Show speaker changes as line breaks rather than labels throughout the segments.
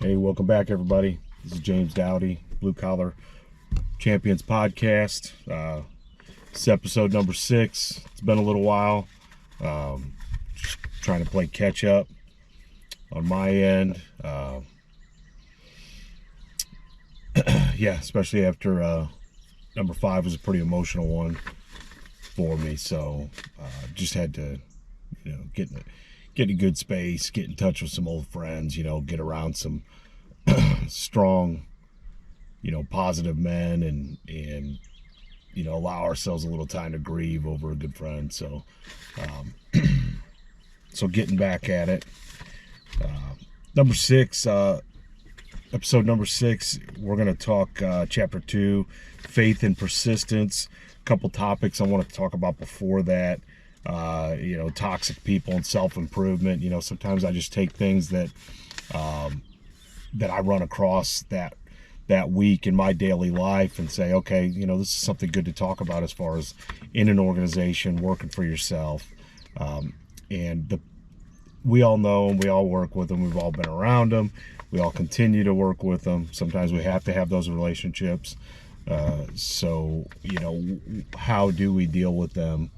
Hey, welcome back, everybody. This is James Dowdy, Blue Collar Champions Podcast. It's episode number 6. It's been a little while. Just trying to play catch up on my end. Yeah, especially after number 5 was a pretty emotional one for me. So just had to, get in a good space, get in touch with some old friends, get around some strong, positive men and allow ourselves a little time to grieve over a good friend. So so getting back at it. Number 6, episode number 6, we're going to talk chapter 2, faith and persistence. A couple topics I want to talk about before that. Toxic people and self-improvement. Sometimes I just take things that I run across that week in my daily life and say, okay, this is something good to talk about as far as in an organization, working for yourself. We all know them, we all work with them, we've all been around them, we all continue to work with them. Sometimes we have to have those relationships. So how do we deal with them?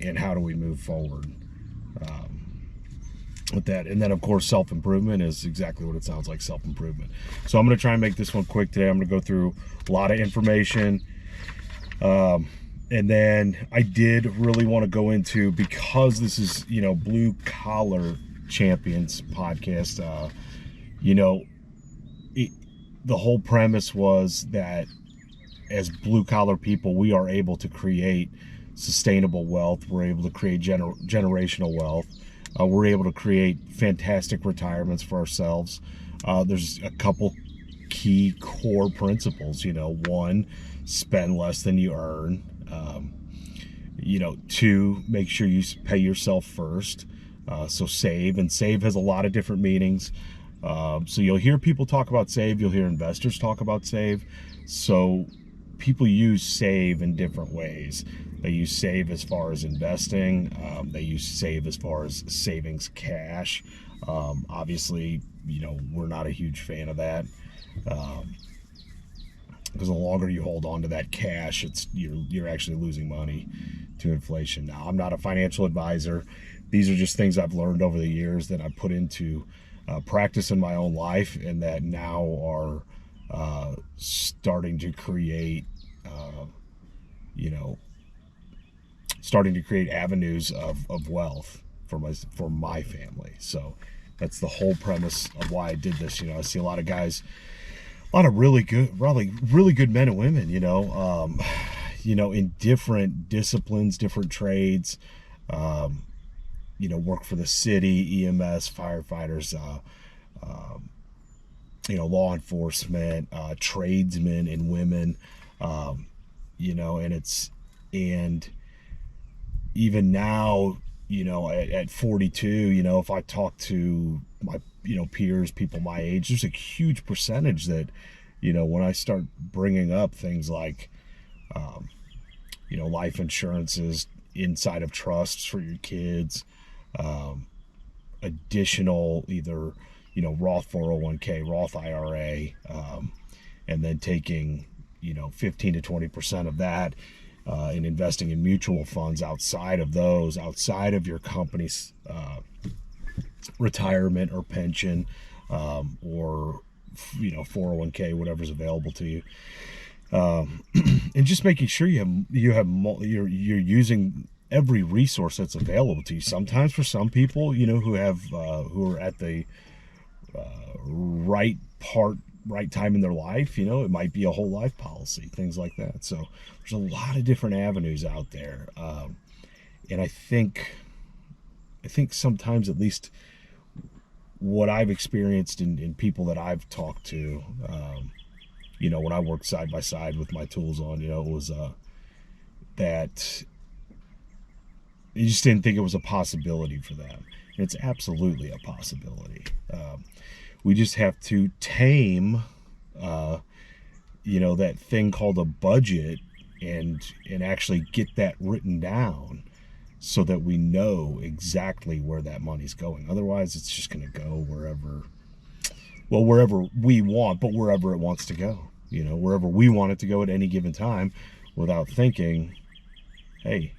And how do we move forward with that? And then, of course, self-improvement is exactly what it sounds like, self-improvement. So I'm going to try and make this one quick today. I'm going to go through a lot of information. And then I did really want to go into, because this is, Blue Collar Champions podcast, the whole premise was that as blue collar people, we are able to create sustainable wealth. We're able to create generational wealth. We're able to create fantastic retirements for ourselves. There's a couple key core principles. 1, spend less than you earn. 2, make sure you pay yourself first. So save, and save has a lot of different meanings. So you'll hear people talk about save. You'll hear investors talk about save. So people use save in different ways. They use save as far as investing. They use save as far as savings cash. Obviously, we're not a huge fan of that. Because the longer you hold on to that cash, you're actually losing money to inflation. Now, I'm not a financial advisor. These are just things I've learned over the years that I put into practice in my own life, and that now are starting to create avenues of wealth for my family. So that's the whole premise of why I did this. I see a lot of guys, a lot of really good men and women, in different disciplines, different trades, work for the city, EMS, firefighters, law enforcement, tradesmen and women, and even now, at 42, if I talk to my, peers, people my age, there's a huge percentage that, when I start bringing up things like, life insurances inside of trusts for your kids, additional either, Roth 401k, Roth IRA, and then taking, 15 to 20% of that and investing in mutual funds outside of your company's retirement or pension, or 401k, whatever's available to you, and just making sure you're using every resource that's available to you. Sometimes for some people, who are at the right time in their life, it might be a whole life policy, things like that. So there's a lot of different avenues out there, and I think sometimes, at least what I've experienced in people that I've talked to, when I worked side by side with my tools on, it was that you just didn't think it was a possibility for them. And it's absolutely a possibility. We just have to tame, that thing called a budget, and actually get that written down so that we know exactly where that money's going. Otherwise, it's just going to go wherever well, wherever we want, but wherever it wants to go, you know, wherever we want it to go at any given time, without thinking, hey,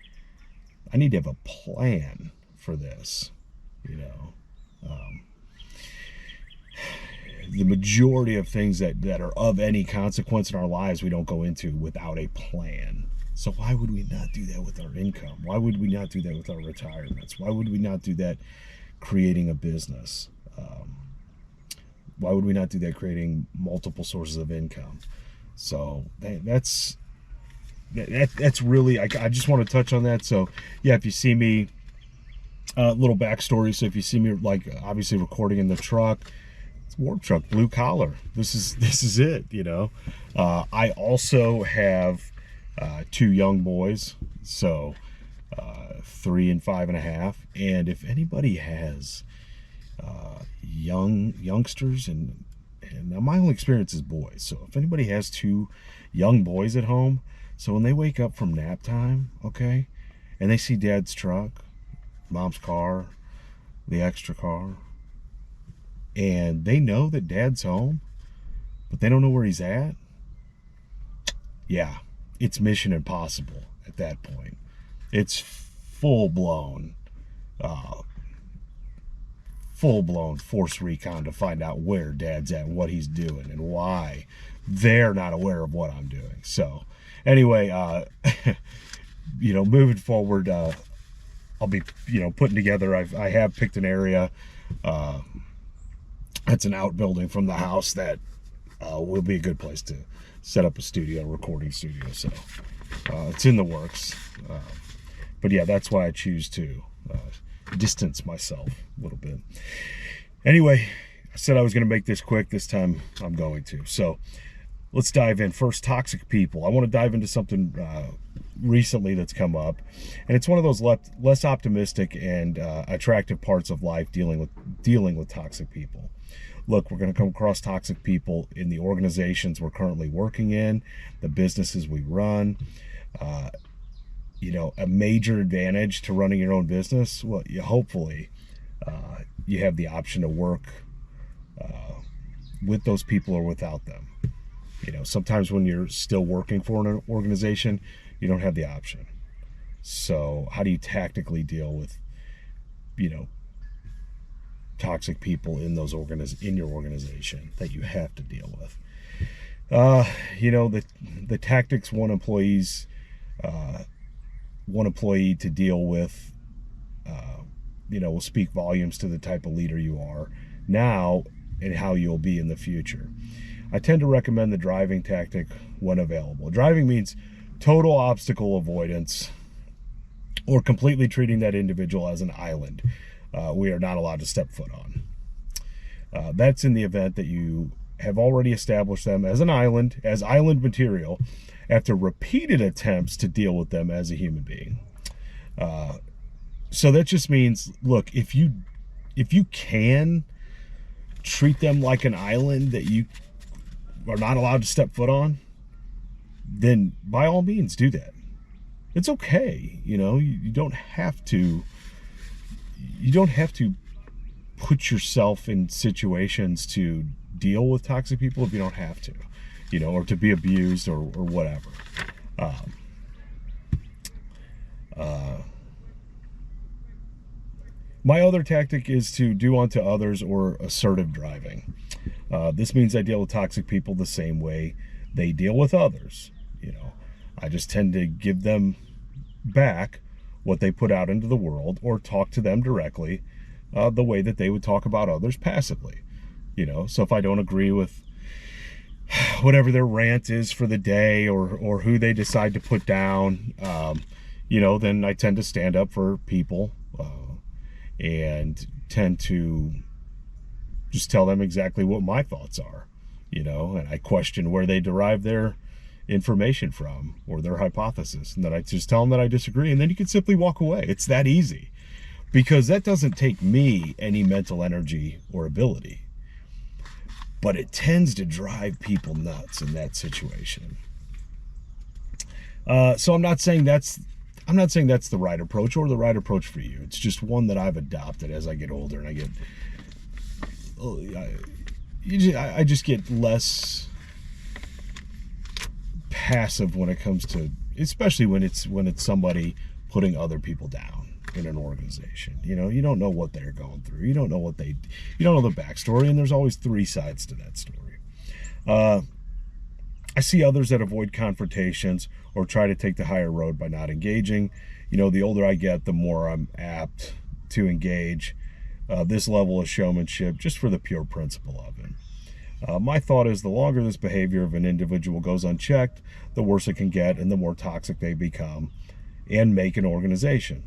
I need to have a plan for this, you know. The majority of things that are of any consequence in our lives we don't go into without a plan. So why would we not do that with our income? Why would we not do that with our retirements? Why would we not do that creating a business? Why would we not do that creating multiple sources of income? So that's really, I just want to touch on that. So yeah, if you see me, little backstory. So if you see me, like, obviously recording in the truck, it's Warp Truck, blue collar. This is it, you know. I also have 2 young boys, so 3 and 5.5. And if anybody has youngsters, and now my only experience is boys, so if anybody has 2 young boys at home, so when they wake up from nap time, okay, and they see dad's truck, mom's car, the extra car, and they know that dad's home, but they don't know where he's at, yeah, it's mission impossible at that point. It's full-blown force recon to find out where dad's at, what he's doing, and why they're not aware of what I'm doing. So anyway, you know, moving forward, I'll be, you know, putting together, I have picked an area, it's an outbuilding from the house that will be a good place to set up a studio, recording studio. So it's in the works. But yeah, that's why I choose to distance myself a little bit. Anyway, I said I was going to make this quick. This time I'm going to. So let's dive in. First, toxic people. I want to dive into something recently that's come up, and it's one of those less optimistic and attractive parts of life, dealing with toxic people. Look, we're going to come across toxic people in the organizations we're currently working in, the businesses we run. You know, a major advantage to running your own business, well, hopefully you have the option to work with those people or without them. You know, sometimes when you're still working for an organization, you don't have the option. So how do you tactically deal with, you know, toxic people in those in your organization that you have to deal with? You know, the tactics one employee to deal with, you know, will speak volumes to the type of leader you are now and how you'll be in the future. I tend to recommend the driving tactic when available. Driving means total obstacle avoidance, or completely treating that individual as an island we are not allowed to step foot on. That's in the event that you have already established them as an island, as island material, after repeated attempts to deal with them as a human being. So that just means, look, if you can treat them like an island that you are not allowed to step foot on, then by all means do that. It's okay, you know. You don't have to put yourself in situations to deal with toxic people if you don't have to, you know, or to be abused or whatever. My other tactic is to do unto others, or assertive driving. This means I deal with toxic people the same way they deal with others. You know, I just tend to give them back what they put out into the world, or talk to them directly the way that they would talk about others passively. You know, so if I don't agree with whatever their rant is for the day, or who they decide to put down, you know, then I tend to stand up for people and tend to just tell them exactly what my thoughts are, you know, and I question where they derive their information from, or their hypothesis, and then I just tell them that I disagree, and then you can simply walk away. It's that easy, because that doesn't take me any mental energy or ability, but it tends to drive people nuts in that situation. So I'm not saying that's the right approach, or the right approach for you. It's just one that I've adopted as I get older, and I get I just get less passive when it comes to, especially when it's somebody putting other people down in an organization. You know, you don't know what they're going through. You don't know you don't know the backstory, and there's always three sides to that story. I see others that avoid confrontations or try to take the higher road by not engaging. You know, the older I get, the more I'm apt to engage this level of showmanship just for the pure principle of it. My thought is the longer this behavior of an individual goes unchecked, the worse it can get and the more toxic they become and make an organization.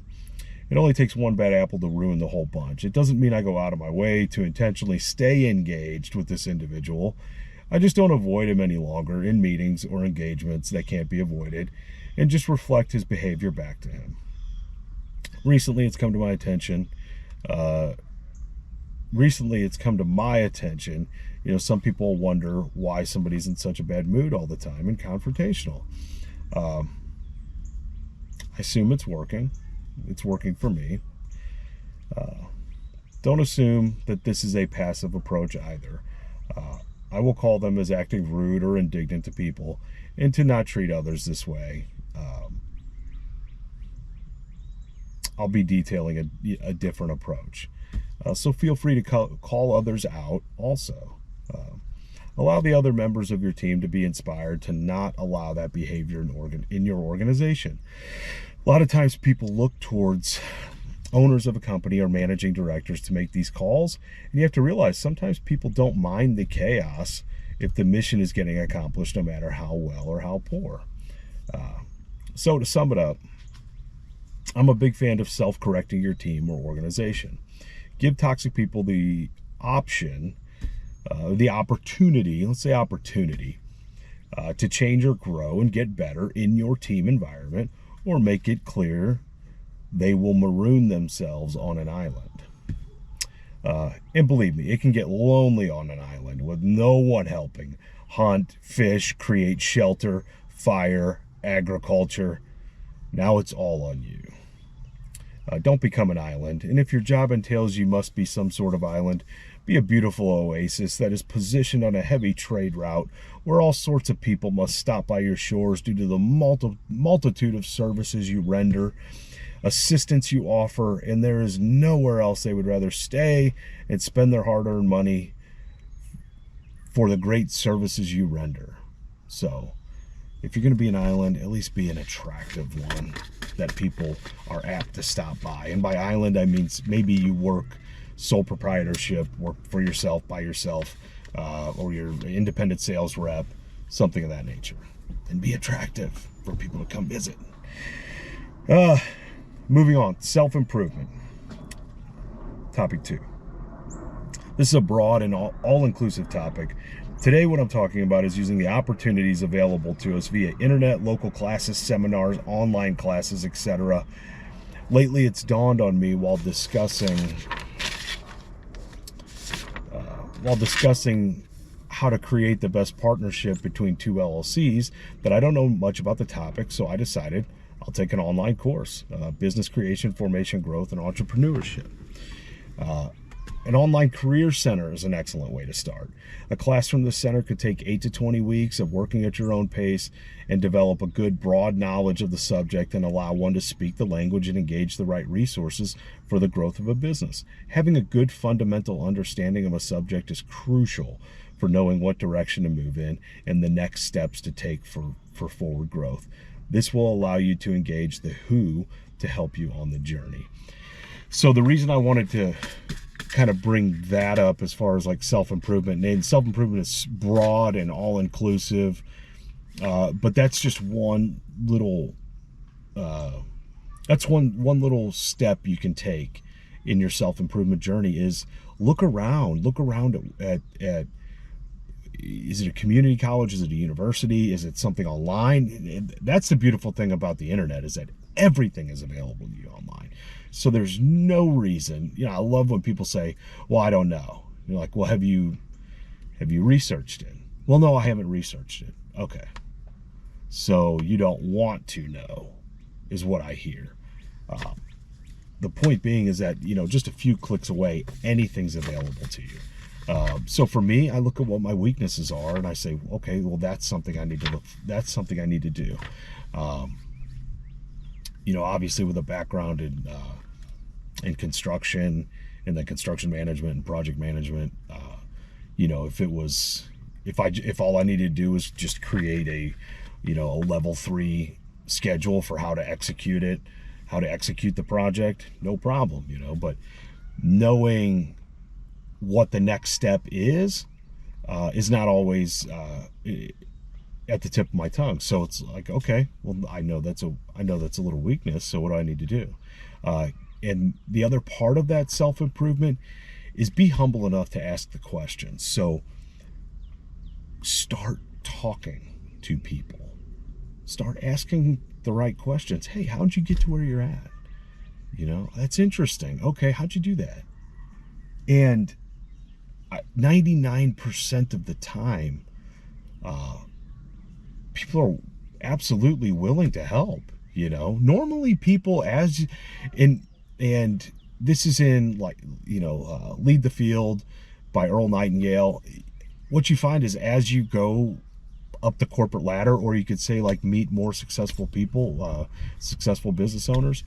It only takes one bad apple to ruin the whole bunch. It doesn't mean I go out of my way to intentionally stay engaged with this individual. I just don't avoid him any longer in meetings or engagements that can't be avoided and just reflect his behavior back to him. Recently, it's come to my attention. You know, some people wonder why somebody's in such a bad mood all the time and confrontational. I assume it's working. It's working for me. Don't assume that this is a passive approach either. I will call them as acting rude or indignant to people and to not treat others this way. I'll be detailing a different approach. So feel free to call others out also. Allow the other members of your team to be inspired to not allow that behavior in your organization. A lot of times people look towards owners of a company or managing directors to make these calls, and you have to realize sometimes people don't mind the chaos if the mission is getting accomplished, no matter how well or how poor. So to sum it up, I'm a big fan of self-correcting your team or organization. Give toxic people the opportunity, to change or grow and get better in your team environment, or make it clear they will maroon themselves on an island. And believe me, it can get lonely on an island with no one helping. Hunt, fish, create shelter, fire, agriculture. Now it's all on you. Don't become an island, and if your job entails you must be some sort of island, be a beautiful oasis that is positioned on a heavy trade route where all sorts of people must stop by your shores due to the multitude of services you render, assistance you offer, and there is nowhere else they would rather stay and spend their hard-earned money for the great services you render. So, if you're going to be an island, at least be an attractive one that people are apt to stop by. And by island, I mean maybe you work sole proprietorship, work for yourself, by yourself, or you're an independent sales rep, something of that nature. And be attractive for people to come visit. Moving on, self-improvement. Topic 2. This is a broad and all-inclusive topic. Today, what I'm talking about is using the opportunities available to us via internet, local classes, seminars, online classes, etc. Lately, it's dawned on me while discussing how to create the best partnership between two LLCs that I don't know much about the topic, so I decided I'll take an online course, Business Creation, Formation, Growth, and Entrepreneurship. An online career center is an excellent way to start. A class from the center could take 8 to 20 weeks of working at your own pace and develop a good broad knowledge of the subject and allow one to speak the language and engage the right resources for the growth of a business. Having a good fundamental understanding of a subject is crucial for knowing what direction to move in and the next steps to take for forward growth. This will allow you to engage the who to help you on the journey. So the reason I wanted to kind of bring that up as far as like self-improvement, and self-improvement is broad and all-inclusive, but that's just one little one little step you can take in your self-improvement journey. Is look around at is it a community college, is it a university, is it something online? That's the beautiful thing about the internet, is that everything is available to you online. So there's no reason, I love when people say, well, I don't know. You're like, well, have you researched it? Well, no, I haven't researched it. Okay. So you don't want to know, is what I hear. The point being is that, just a few clicks away, anything's available to you. So for me, I look at what my weaknesses are and I say, okay, well, that's something I need to look. That's something I need to do. Um, Obviously with a background in construction and then construction management and project management, if all I needed to do was just create a level 3 schedule for how to execute it, how to execute the project, no problem, but knowing what the next step is not always at the tip of my tongue. So it's like, okay, well, I know that's a little weakness. So what do I need to do? And the other part of that self-improvement is be humble enough to ask the questions. So start talking to people. Start asking the right questions. Hey, how'd you get to where you're at? That's interesting. Okay, how'd you do that? And 99% of the time, people are absolutely willing to help. Normally people and this is in Lead the Field by Earl Nightingale. What you find is as you go up the corporate ladder, or you could say like meet more successful people, successful business owners,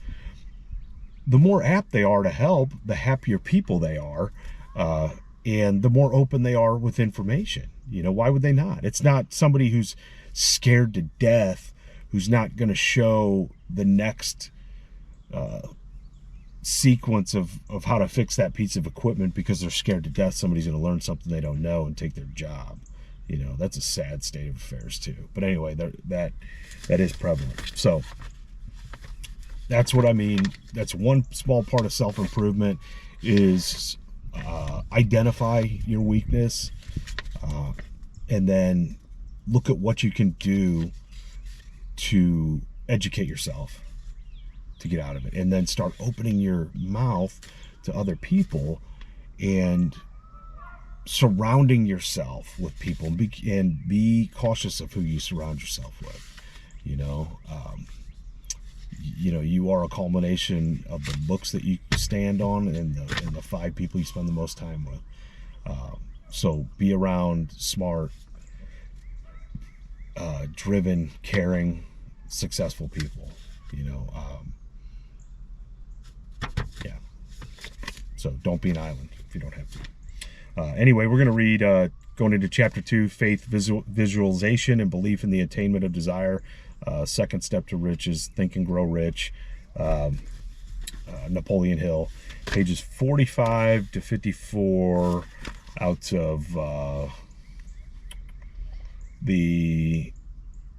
the more apt they are to help, the happier people they are, and the more open they are with information. Why would they not? It's not somebody who's scared to death who's not going to show the next sequence of how to fix that piece of equipment because they're scared to death somebody's going to learn something they don't know and take their job. That's a sad state of affairs too. But anyway, that is prevalent. So that's what I mean. That's one small part of self-improvement is identify your weakness, and then look at what you can do to educate yourself to get out of it, and then start opening your mouth to other people and surrounding yourself with people, and be cautious of who you surround yourself with. You are a culmination of the books that you stand on and the 5 people you spend the most time with. So be around smart, driven, caring, successful people. Yeah. So don't be an island if you don't have to. Anyway, we're going to read, going into chapter 2, faith, visualization, and belief in the attainment of desire. Second step to riches, Think and Grow Rich. Napoleon Hill, pages 45 to 54, out of the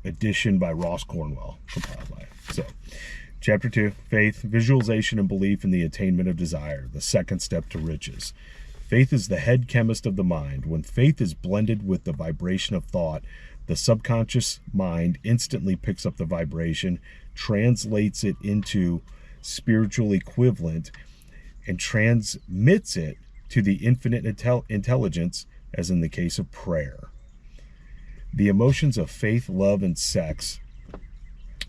edition by Ross Cornwell, compiled by. So, chapter 2, faith, visualization, and belief in the attainment of desire. The second step to riches. Faith is the head chemist of the mind. When faith is blended with the vibration of thought, the subconscious mind instantly picks up the vibration, translates it into spiritual equivalent, and transmits it to the infinite intelligence, as in the case of prayer. The emotions of faith, love, and sex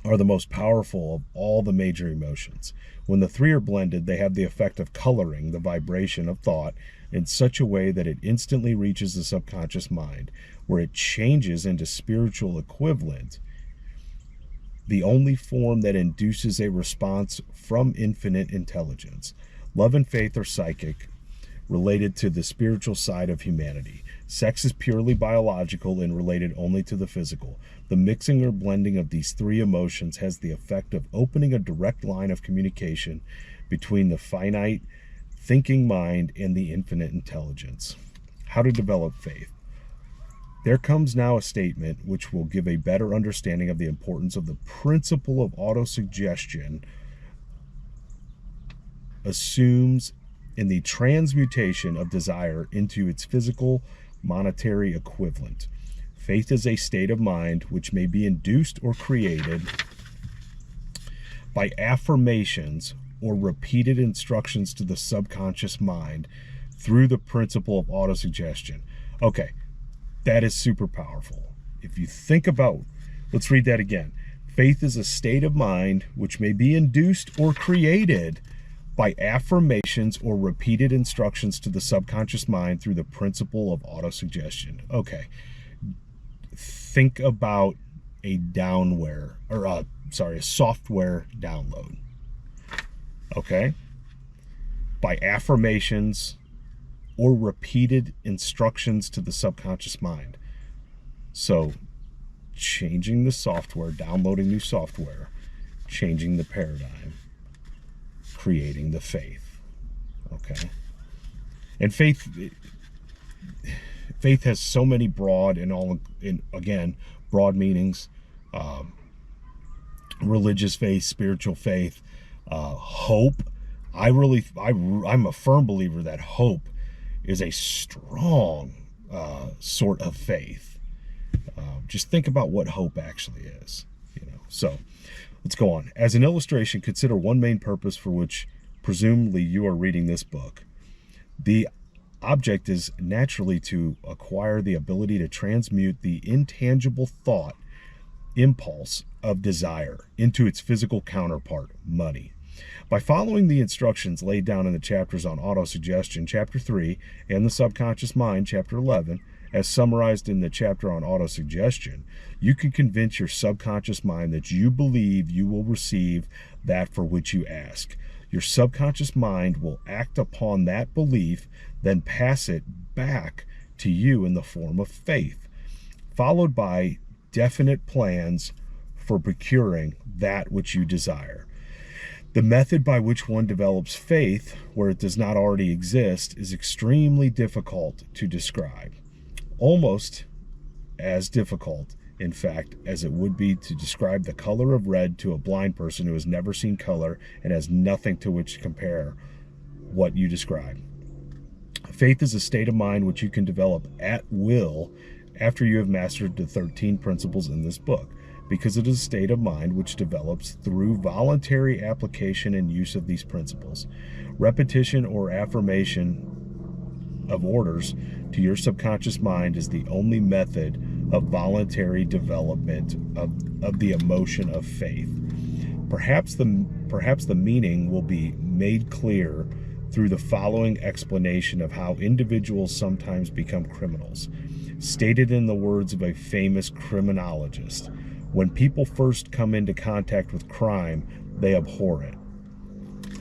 are the most powerful of all the major emotions. When the 3 are blended, they have the effect of coloring the vibration of thought in such a way that it instantly reaches the subconscious mind, where it changes into spiritual equivalent, the only form that induces a response from infinite intelligence. Love and faith are psychic, related to the spiritual side of humanity. Sex is purely biological and related only to the physical. The mixing or blending of these 3 emotions has the effect of opening a direct line of communication between the finite thinking mind and the infinite intelligence. How to develop faith. There comes now a statement which will give a better understanding of the importance of the principle of autosuggestion assumes in the transmutation of desire into its physical monetary equivalent. Faith is a state of mind which may be induced or created by affirmations or repeated instructions to the subconscious mind through the principle of autosuggestion. Okay, that is super powerful. If you think about, let's read that again. Faith is a state of mind which may be induced or created by affirmations or repeated instructions to the subconscious mind through the principle of autosuggestion. Okay, think about a downware, or a software download. Okay, by affirmations or repeated instructions to the subconscious mind. So changing the software, downloading new software, changing the paradigm, creating the faith. Okay, and faith has so many broad broad meanings. Religious faith, spiritual faith, hope. I'm a firm believer that hope is a strong sort of faith. Just think about what hope actually is, So let's go on. As an illustration, consider one main purpose for which presumably you are reading this book. The object is naturally to acquire the ability to transmute the intangible thought impulse of desire into its physical counterpart, money. By following the instructions laid down in the chapters on autosuggestion, chapter 3, and the subconscious mind, chapter 11, as summarized in the chapter on autosuggestion, you can convince your subconscious mind that you believe you will receive that for which you ask. Your subconscious mind will act upon that belief, then pass it back to you in the form of faith, followed by definite plans for procuring that which you desire. The method by which one develops faith where it does not already exist is extremely difficult to describe. Almost as difficult, in fact, as it would be to describe the color of red to a blind person who has never seen color and has nothing to which to compare what you describe. Faith is a state of mind which you can develop at will after you have mastered the 13 principles in this book, because it is a state of mind which develops through voluntary application and use of these principles. Repetition or affirmation of orders to your subconscious mind is the only method of voluntary development of the emotion of faith. Perhaps the meaning will be made clear through the following explanation of how individuals sometimes become criminals. Stated in the words of a famous criminologist, when people first come into contact with crime, they abhor it.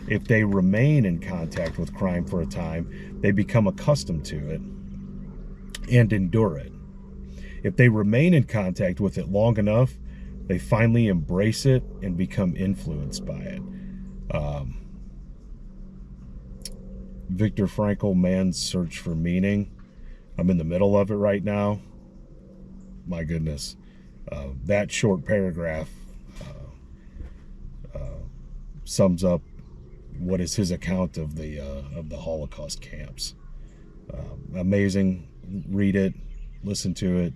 If they remain in contact with crime for a time, they become accustomed to it and endure it. If they remain in contact with it long enough, they finally embrace it and become influenced by it. Viktor Frankl, Man's Search for Meaning. I'm in the middle of it right now. My goodness. That short paragraph sums up what is his account of the Holocaust camps. Amazing. Read it, listen to it.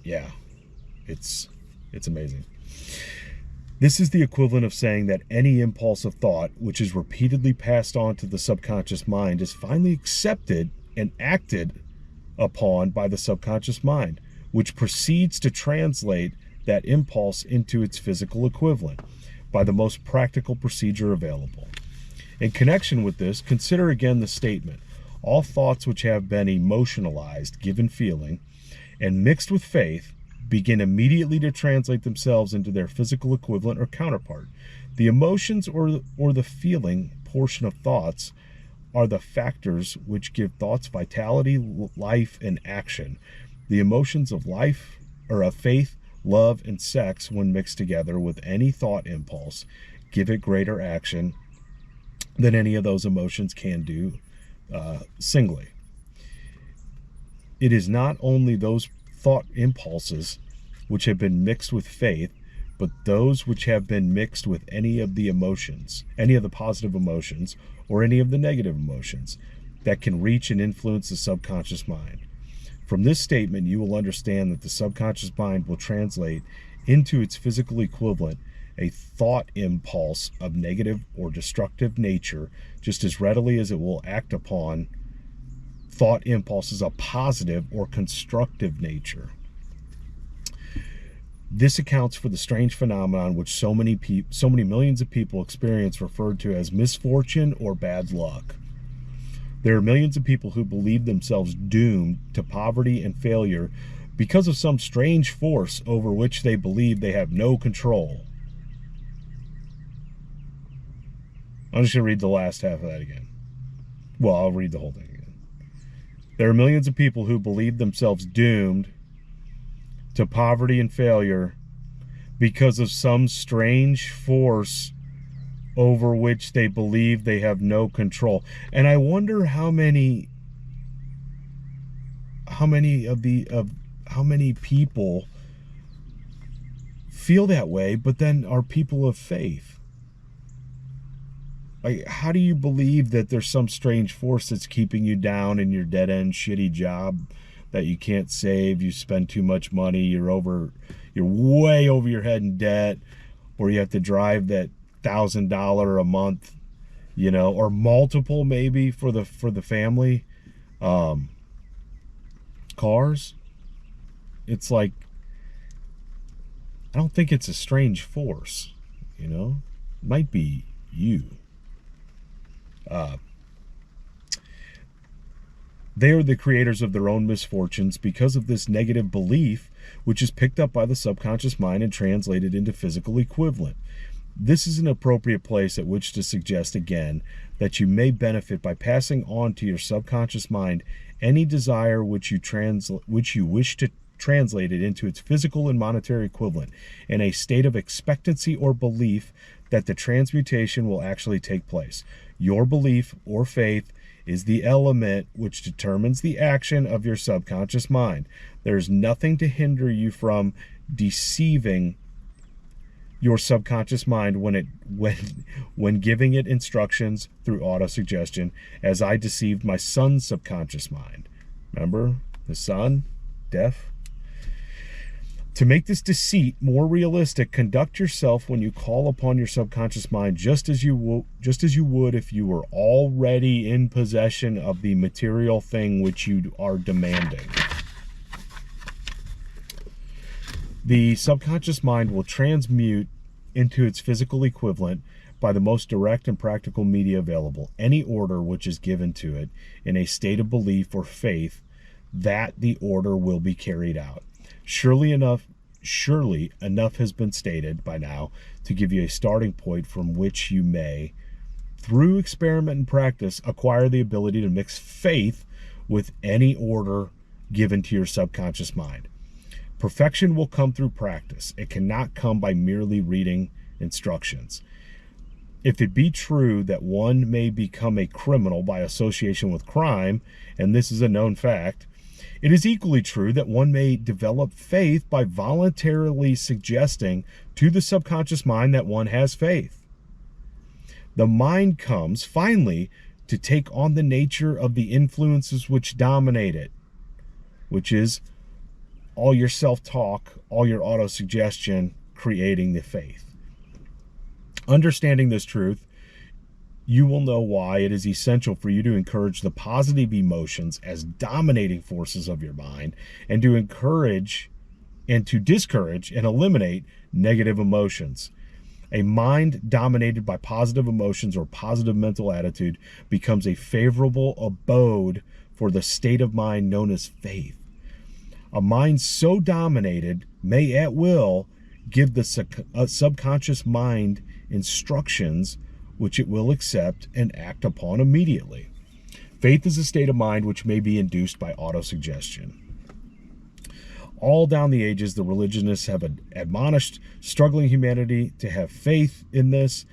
Yeah, it's amazing. This is the equivalent of saying that any impulse of thought which is repeatedly passed on to the subconscious mind is finally accepted and acted upon by the subconscious mind, which proceeds to translate that impulse into its physical equivalent by the most practical procedure available. In connection with this, consider again the statement: all thoughts which have been emotionalized, given feeling, and mixed with faith begin immediately to translate themselves into their physical equivalent or counterpart. The emotions or the feeling portion of thoughts are the factors which give thoughts vitality, life, and action. The emotions of life, or of faith, love, and sex, when mixed together with any thought impulse, give it greater action than any of those emotions can do singly. It is not only those thought impulses which have been mixed with faith, but those which have been mixed with any of the emotions, any of the positive emotions, or any of the negative emotions, that can reach and influence the subconscious mind. From this statement, you will understand that the subconscious mind will translate into its physical equivalent a thought impulse of negative or destructive nature just as readily as it will act upon thought impulses of positive or constructive nature. This accounts for the strange phenomenon which so many millions of people experience, referred to as misfortune or bad luck. There are millions of people who believe themselves doomed to poverty and failure because of some strange force over which they believe they have no control. I'm just going to read the last half of that again. Well, I'll read the whole thing again. There are millions of people who believe themselves doomed to poverty and failure because of some strange force over which they believe they have no control. And I wonder how many people feel that way, but then are people of faith. Like, how do you believe that there's some strange force that's keeping you down in your dead-end shitty job that you can't save, you spend too much money, you're way over your head in debt, or you have to drive that $1,000 a month, or multiple maybe for the family cars? It's like, I don't think it's a strange force, it might be you. They are the creators of their own misfortunes because of this negative belief, which is picked up by the subconscious mind and translated into physical equivalent. This is an appropriate place at which to suggest again that you may benefit by passing on to your subconscious mind any desire which you wish to translate it into its physical and monetary equivalent in a state of expectancy or belief that the transmutation will actually take place. Your belief or faith is the element which determines the action of your subconscious mind. There is nothing to hinder you from deceiving your subconscious mind when giving it instructions through autosuggestion, as I deceived my son's subconscious mind. Remember the son, deaf? To make this deceit more realistic, conduct yourself when you call upon your subconscious mind just as you would if you were already in possession of the material thing which you are demanding. The subconscious mind will transmute into its physical equivalent by the most direct and practical media available any order which is given to it in a state of belief or faith that the order will be carried out. Surely enough has been stated by now to give you a starting point from which you may, through experiment and practice, acquire the ability to mix faith with any order given to your subconscious mind. Perfection will come through practice. It cannot come by merely reading instructions. If it be true that one may become a criminal by association with crime, and this is a known fact, it is equally true that one may develop faith by voluntarily suggesting to the subconscious mind that one has faith. The mind comes, finally, to take on the nature of the influences which dominate it, which is all your self-talk, all your autosuggestion, creating the faith. Understanding this truth, you will know why it is essential for you to encourage the positive emotions as dominating forces of your mind, and to encourage and to discourage and eliminate negative emotions. A mind dominated by positive emotions or positive mental attitude becomes a favorable abode for the state of mind known as faith. A mind so dominated may at will give the subconscious mind instructions which it will accept and act upon immediately. Faith is a state of mind which may be induced by autosuggestion. All down the ages, the religionists have admonished struggling humanity to have faith in this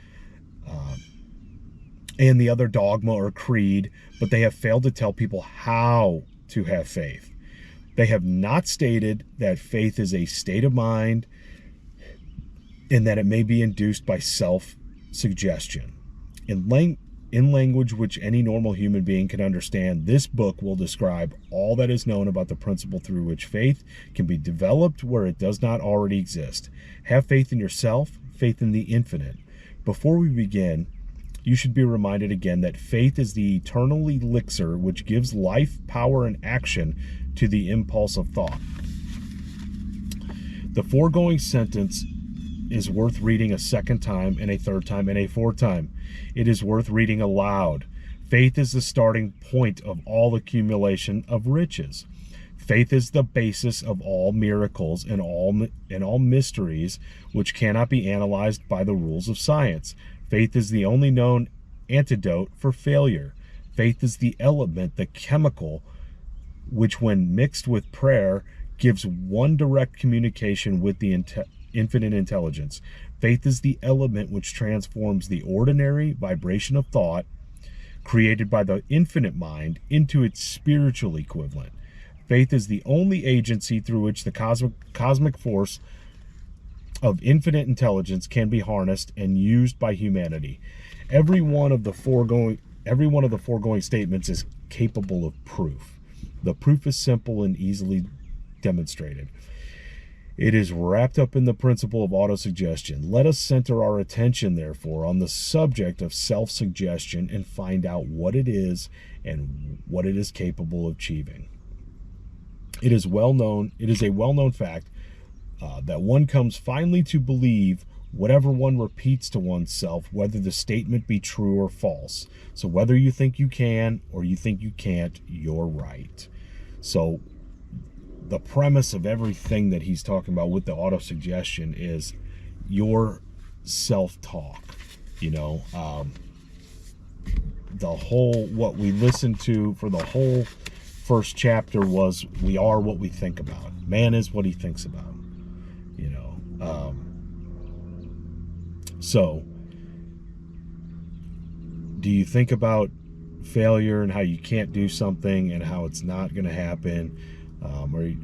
and the other dogma or creed, but they have failed to tell people how to have faith. They have not stated that faith is a state of mind and that it may be induced by self-suggestion. In language which any normal human being can understand, this book will describe all that is known about the principle through which faith can be developed where it does not already exist. Have faith in yourself, faith in the infinite. Before we begin, you should be reminded again that faith is the eternal elixir which gives life, power, and action to the impulse of thought. The foregoing sentence is worth reading a second time and a third time and a fourth time. It is worth reading aloud. Faith is the starting point of all accumulation of riches. Faith is the basis of all miracles and all mysteries which cannot be analyzed by the rules of science. Faith is the only known antidote for failure. Faith is the element, the chemical, which when mixed with prayer gives one direct communication with the infinite intelligence. Faith is the element which transforms the ordinary vibration of thought created by the infinite mind into its spiritual equivalent. Faith is the only agency through which the cosmic force of infinite intelligence can be harnessed and used by humanity. Every one of the foregoing statements is capable of proof. The proof is simple and easily demonstrated. It is wrapped up in the principle of autosuggestion. Let us center our attention, therefore, on the subject of self-suggestion and find out what it is and what it is capable of achieving. It is a well-known fact that one comes finally to believe whatever one repeats to oneself, whether the statement be true or false. So whether you think you can or you think you can't, you're right. So the premise of everything that he's talking about with the autosuggestion is your self-talk. The whole, what we listened to for the whole first chapter was, we are what we think about. Man is what he thinks about. So do you think about failure and how you can't do something and how it's not going to happen,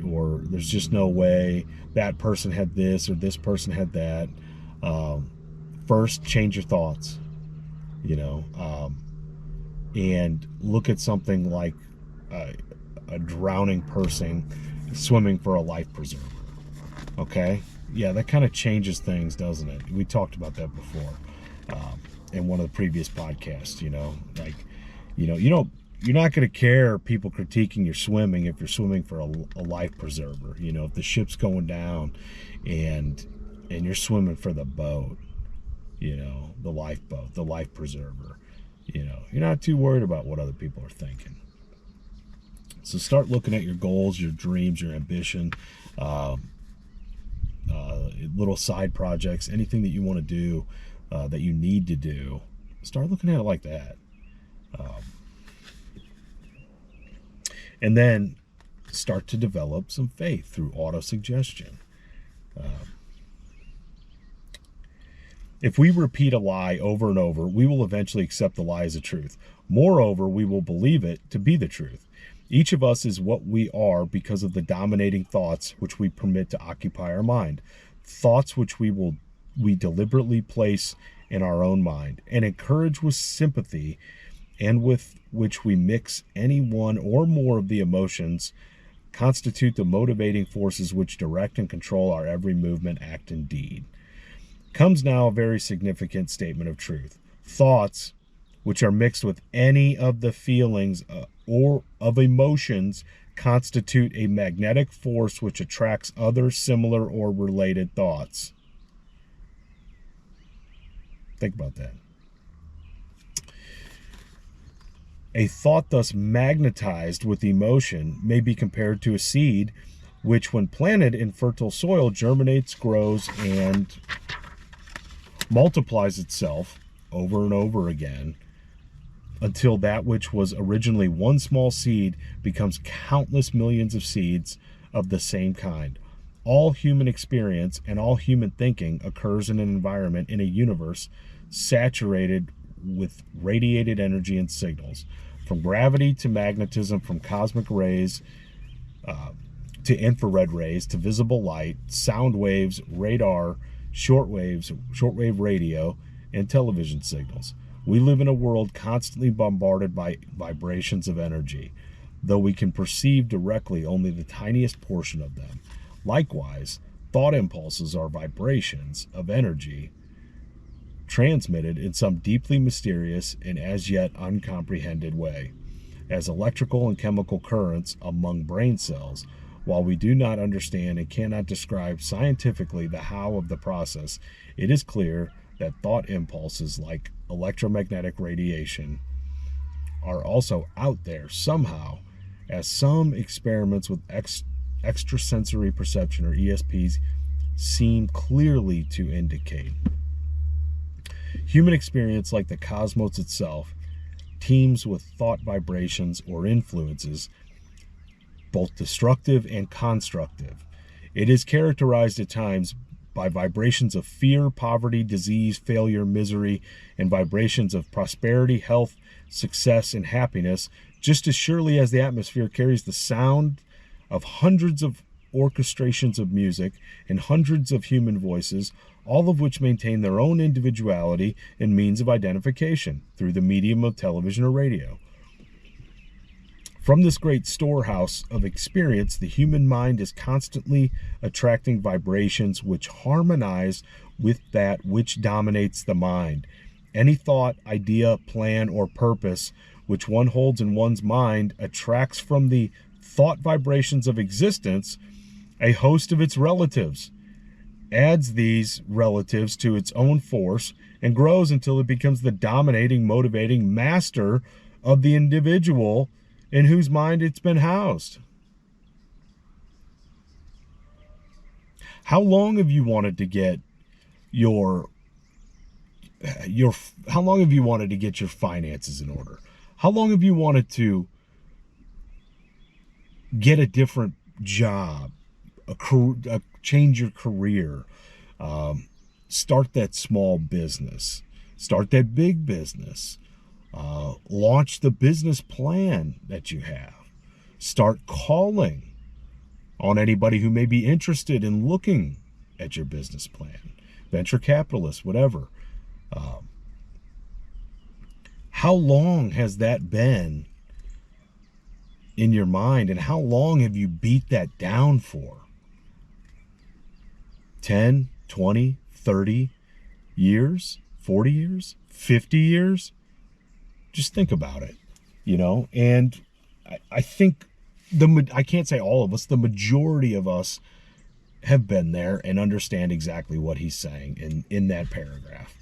or there's just no way, that person had this or this person had that? First, change your thoughts, and look at something like a drowning person swimming for a life preserver. Okay? Yeah, that kind of changes things, doesn't it? We talked about that before in one of the previous podcasts. You're not going to care people critiquing your swimming if you're swimming for a life preserver. If the ship's going down and you're swimming for the boat, the lifeboat, the life preserver, you're not too worried about what other people are thinking. So start looking at your goals, your dreams, your ambition, little side projects, anything that you want to do, that you need to do. Start looking at it like that. And then start to develop some faith through autosuggestion. If we repeat a lie over and over, we will eventually accept the lie as a truth. Moreover, we will believe it to be the truth. Each of us is what we are because of the dominating thoughts which we permit to occupy our mind. Thoughts which we deliberately place in our own mind and encourage with sympathy, and with which we mix any one or more of the emotions, constitute the motivating forces which direct and control our every movement, act, and deed. Comes now a very significant statement of truth. Thoughts which are mixed with any of the feelings or of emotions constitute a magnetic force which attracts other similar or related thoughts. Think about that. A thought thus magnetized with emotion may be compared to a seed which, when planted in fertile soil, germinates, grows, and multiplies itself over and over again until that which was originally one small seed becomes countless millions of seeds of the same kind. All human experience and all human thinking occurs in an environment, in a universe saturated with radiated energy and signals, from gravity to magnetism, from cosmic rays to infrared rays to visible light, sound waves, radar, shortwave radio, and television signals. We live in a world constantly bombarded by vibrations of energy, though we can perceive directly only the tiniest portion of them. Likewise, thought impulses are vibrations of energy transmitted in some deeply mysterious and as yet uncomprehended way, as electrical and chemical currents among brain cells, While we do not understand and cannot describe scientifically the how of the process, it is clear that thought impulses like electromagnetic radiation are also out there somehow, as some experiments with extrasensory perception, or ESPs, seem clearly to indicate. Human experience, like the cosmos itself, teems with thought vibrations or influences, both destructive and constructive. It is characterized at times by vibrations of fear, poverty, disease, failure, misery, and vibrations of prosperity, health, success, and happiness, just as surely as the atmosphere carries the sound of hundreds of orchestrations of music and hundreds of human voices, all of which maintain their own individuality and means of identification through the medium of television or radio. From this great storehouse of experience, the human mind is constantly attracting vibrations which harmonize with that which dominates the mind. Any thought, idea, plan, or purpose which one holds in one's mind attracts from the thought vibrations of existence a host of its relatives, adds these relatives to its own force, and grows until it becomes the dominating, motivating master of the individual in whose mind it's been housed. How long have you wanted to get your how long have you wanted to get your finances in order? How long have you wanted to get a different job, change your career, start that small business, start that big business, launch the business plan that you have, start calling on anybody who may be interested in looking at your business plan, venture capitalists, whatever. How long has that been in your mind, and how long have you beat that down for? 10, 20, 30 years, 40 years, 50 years? Just think about it, and I think I can't say all of us, the majority of us have been there and understand exactly what he's saying in that paragraph.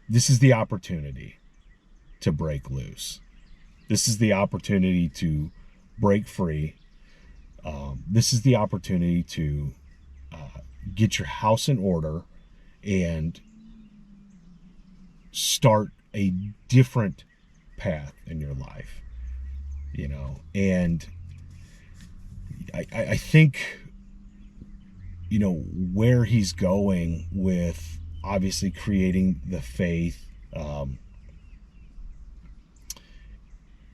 This is the opportunity to break loose. This is the opportunity to break free. This is the opportunity to get your house in order and start a different path in your life, and I think, where he's going with obviously creating the faith,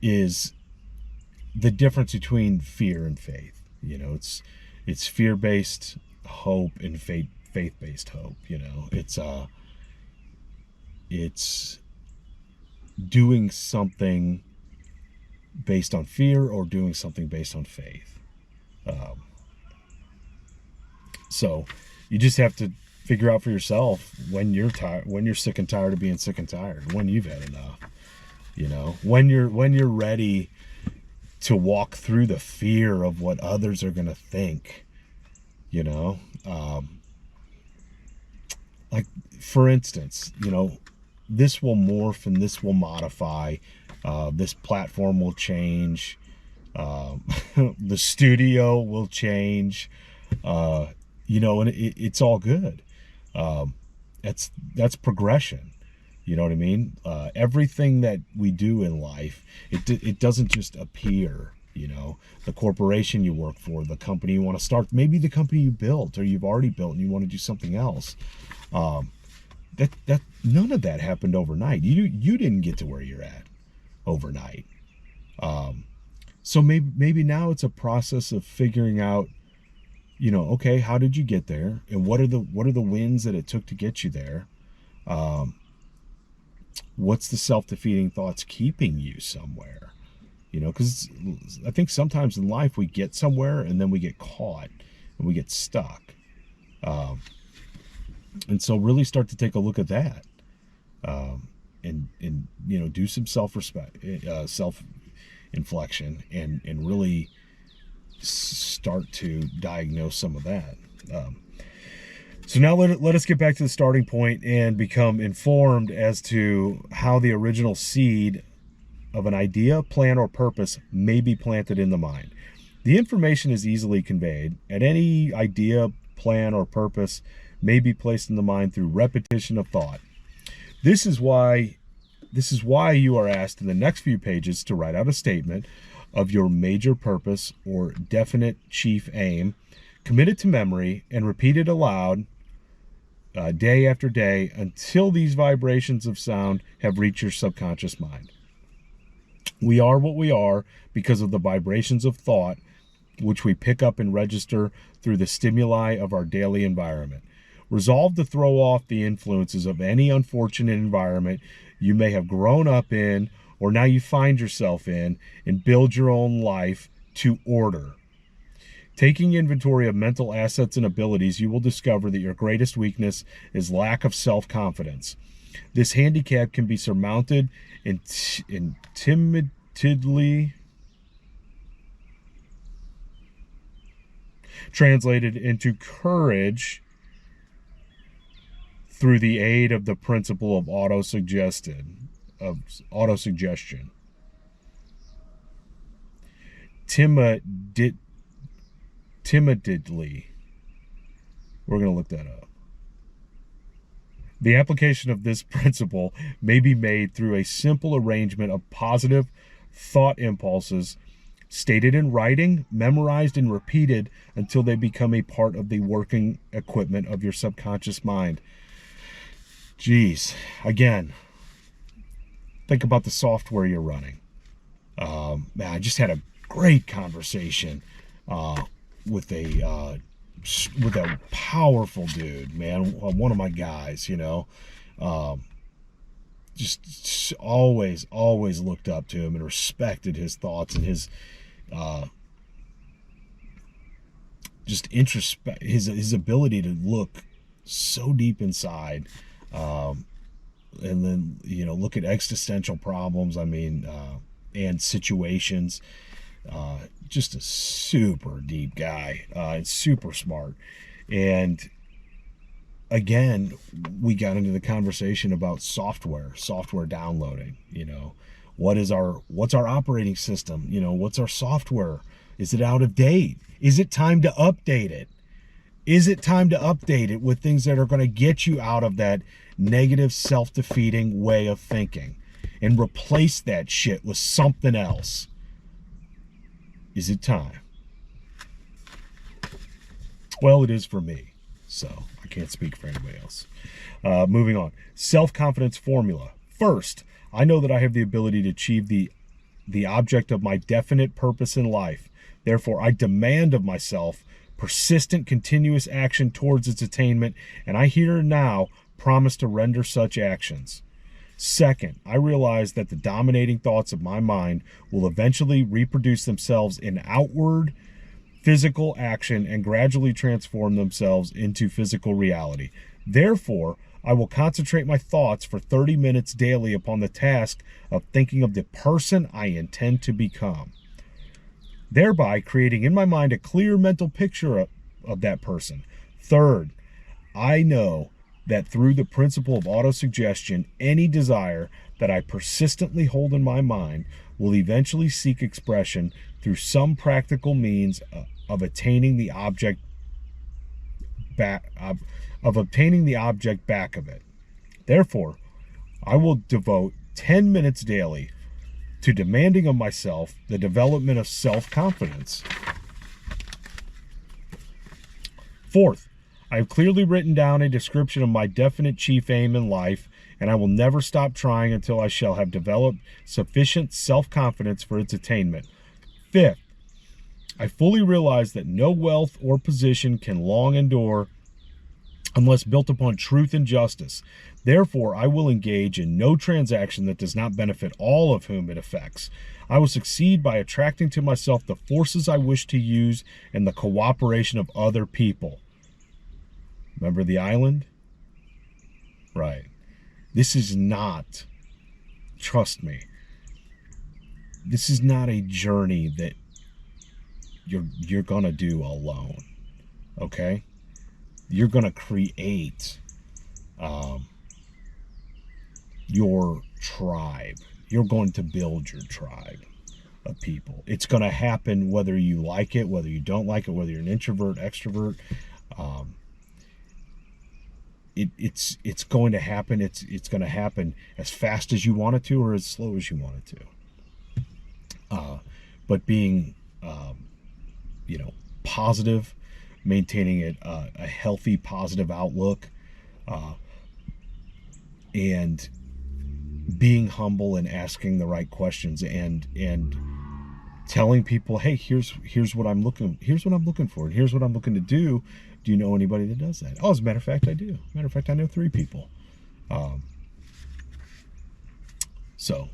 is the difference between fear and faith. It's fear-based hope and faith-based hope. It's doing something based on fear or doing something based on faith. So you just have to figure out for yourself when you're tired, when you're sick and tired of being sick and tired, when you've had enough. When you're ready to walk through the fear of what others are going to think. Like, for instance, this will morph and this will modify. This platform will change. The studio will change. And it's all good. That's progression. You know what I mean? Everything that we do in life, it doesn't just appear. The corporation you work for, the company you want to start, maybe the company you built or you've already built and you want to do something else. That none of that happened overnight. You didn't get to where you're at overnight. So maybe now it's a process of figuring out, okay, how did you get there, and what are the wins that it took to get you there? What's the self-defeating thoughts keeping you somewhere? Because I think sometimes in life we get somewhere and then we get caught and we get stuck. And so really start to take a look at that, and do some self inflection and really start to diagnose some of that. So now let us get back to the starting point and become informed as to how the original seed of an idea, plan, or purpose may be planted in the mind. The information is easily conveyed, and any idea, plan, or purpose may be placed in the mind through repetition of thought. This is why you are asked in the next few pages to write out a statement of your major purpose or definite chief aim, commit it to memory, and repeat it aloud day after day until these vibrations of sound have reached your subconscious mind. We are what we are because of the vibrations of thought which we pick up and register through the stimuli of our daily environment. Resolve to throw off the influences of any unfortunate environment you may have grown up in or now you find yourself in, and build your own life to order. Taking inventory of mental assets and abilities, you will discover that your greatest weakness is lack of self-confidence. This handicap can be surmounted timidly translated into courage through the aid of the principle of autosuggestion. Timidly. We're going to look that up. The application of this principle may be made through a simple arrangement of positive thought impulses stated in writing, memorized, and repeated until they become a part of the working equipment of your subconscious mind. Geez, again, think about the software you're running. Man, I just had a great conversation with a powerful dude, man. One of my guys, just always looked up to him and respected his thoughts and his just his ability to look so deep inside, and then look at existential problems. And situations. Just a super deep guy, and super smart. And again, we got into the conversation about software downloading. What's our operating system? What's our software? Is it out of date? Is it time to update it? Is it time to update it with things that are going to get you out of that negative, self-defeating way of thinking and replace that shit with something else? Is it time? Well, it is for me, so I can't speak for anybody else. Moving on. Self-confidence formula. First, I know that I have the ability to achieve the object of my definite purpose in life. Therefore, I demand of myself persistent, continuous action towards its attainment, and I here and now promise to render such actions. Second, I realize that the dominating thoughts of my mind will eventually reproduce themselves in outward physical action and gradually transform themselves into physical reality. Therefore, I will concentrate my thoughts for 30 minutes daily upon the task of thinking of the person I intend to become, thereby creating in my mind a clear mental picture of that person. Third, I know that through the principle of autosuggestion, any desire that I persistently hold in my mind will eventually seek expression through some practical means of attaining the object back of it. Therefore, I will devote 10 minutes daily to demanding of myself the development of self-confidence. Fourth, I have clearly written down a description of my definite chief aim in life, and I will never stop trying until I shall have developed sufficient self-confidence for its attainment. Fifth, I fully realize that no wealth or position can long endure unless built upon truth and justice. Therefore, I will engage in no transaction that does not benefit all of whom it affects. I will succeed by attracting to myself the forces I wish to use and the cooperation of other people. Remember the island? Right. This is not, trust me, this is not a journey that you're gonna do alone. Okay, you're gonna create your tribe. You're going to build your tribe of people. It's going to happen whether you like it, whether you don't like it, whether you're an introvert, extrovert. It's going to happen. It's going to happen as fast as you want it to, or as slow as you want it to. But being, positive, maintaining a healthy, positive outlook, and being humble and asking the right questions, and telling people, hey, here's what I'm looking for, and here's what I'm looking to do. Do you know anybody that does that? Oh, as a matter of fact, I do. Matter of fact, I know 3 people. So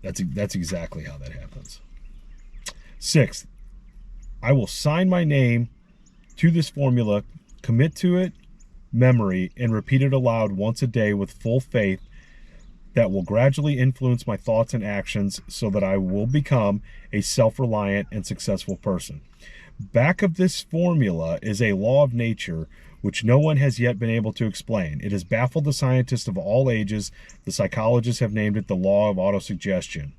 that's exactly how that happens. 6th, I will sign my name to this formula, commit to it, memory, and repeat it aloud once a day with full faith that will gradually influence my thoughts and actions so that I will become a self-reliant and successful person. Back of this formula is a law of nature which no one has yet been able to explain. It has baffled the scientists of all ages. The psychologists have named it the law of autosuggestion,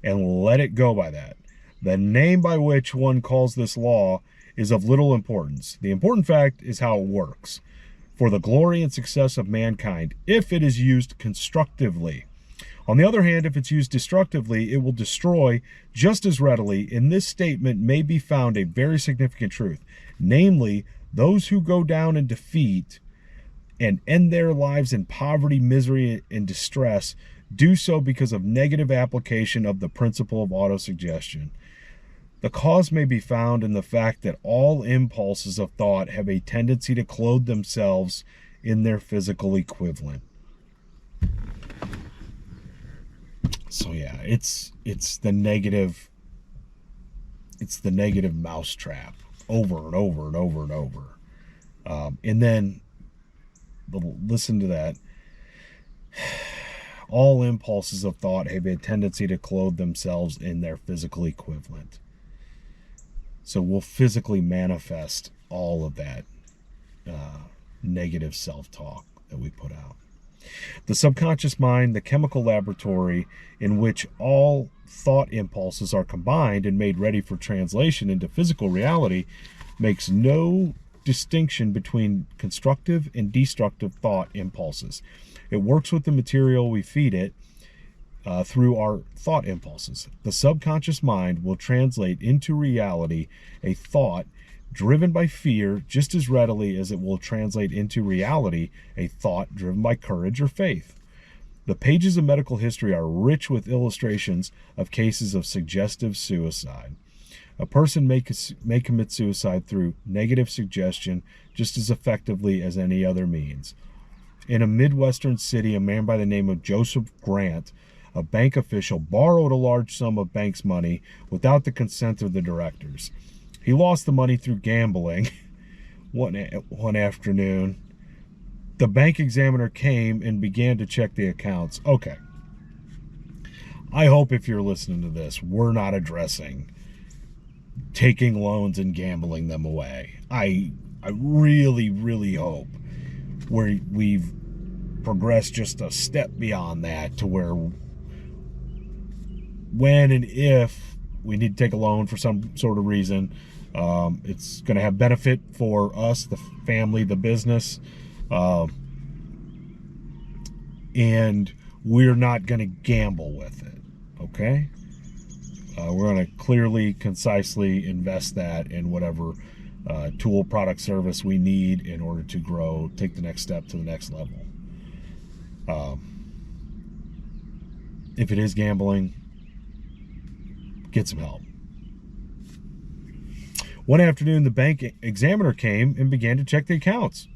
and let it go by that. The name by which one calls this law is of little importance. The important fact is how it works for the glory and success of mankind if it is used constructively. On the other hand, if it's used destructively, it will destroy just as readily. In this statement may be found a very significant truth, namely, those who go down in defeat and end their lives in poverty, misery, and distress do so because of negative application of the principle of autosuggestion. The cause may be found in the fact that all impulses of thought have a tendency to clothe themselves in their physical equivalent. So yeah, it's the negative mousetrap over and over and over and over. And then listen to that. All impulses of thought have a tendency to clothe themselves in their physical equivalent. So we'll physically manifest all of that negative self-talk that we put out. The subconscious mind, the chemical laboratory in which all thought impulses are combined and made ready for translation into physical reality, makes no distinction between constructive and destructive thought impulses. It works with the material we feed it through our thought impulses. The subconscious mind will translate into reality a thought driven by fear just as readily as it will translate into reality a thought driven by courage or faith. The pages of medical history are rich with illustrations of cases of suggestive suicide. A person may commit suicide through negative suggestion just as effectively as any other means. In a Midwestern city, a man by the name of Joseph Grant, a bank official, borrowed a large sum of bank's money without the consent of the directors. He lost the money through gambling one afternoon. The bank examiner came and began to check the accounts. Okay. I hope if you're listening to this, we're not addressing taking loans and gambling them away. I really, really hope we've progressed just a step beyond that to where when and if we need to take a loan for some sort of reason, it's going to have benefit for us, the family, the business, and we're not going to gamble with it, okay? We're going to clearly, concisely invest that in whatever tool, product, service we need in order to grow, take the next step to the next level. If it is gambling, get some help. One afternoon, the bank examiner came and began to check the accounts.